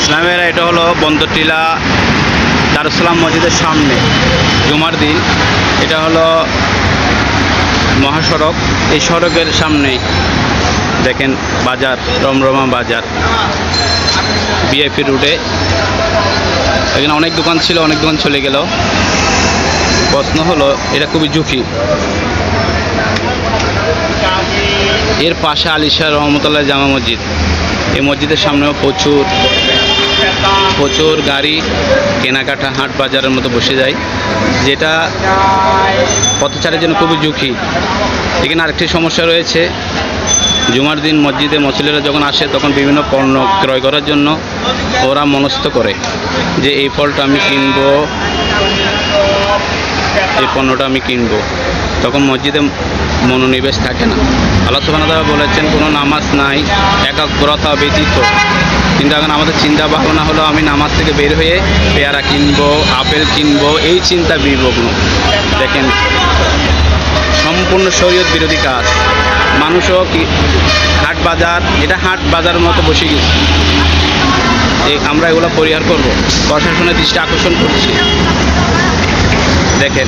ইসলামের এটা হলো বন্দরটিলা দারুসালাম মসজিদের সামনে জুমার দিন। এটা হলো মহাসড়ক, এই সড়কের সামনেই দেখেন বাজার, রমরমা বাজার ভিআইপি রুটে। এখানে অনেক দোকান ছিল, অনেক দোকান চলে গেল। প্রশ্ন হলো এটা খুবই ঝুঁকি। এর পাশে আলিশা রহমতুল্লাহ জামা মসজিদ। এই মসজিদের সামনেও প্রচুর গাড়ি কেনাকাটা হাট বাজারের মতো বসে যায়, যেটা পথচারীর জন্য খুবই ঝুঁকি। এখানে আরেকটি সমস্যা রয়েছে, জুমার দিন মসজিদে মুসল্লিরা যখন আসে তখন বিভিন্ন পণ্য ক্রয় করার জন্য ওরা মনস্থ করে যে এই ফলটা আমি কিনবো, এই পণ্যটা আমি কিনবো। তখন মসজিদে মনোনিবেশ থাকে না। আল্লাহ সুবহানাহু ওয়া তাআলা বলেছেন কোনো নামাজ নাই একাগ্রতা ব্যতীত। কিন্তু এখন আমাদের চিন্তা ভাবনা হলো আমি নামাজ থেকে বের হয়ে পেয়ারা কিনবো, আপেল কিনবো, এই চিন্তা বিমগ্ন। দেখেন সম্পূর্ণ শরীয়ত বিরোধী কাজ। মানুষও কি হাট বাজার, এটা হাট বাজারের মতো বসে গেছে। আমরা এগুলো পরিহার করব, প্রশাসনের দৃষ্টি আকর্ষণ করছি। দেখেন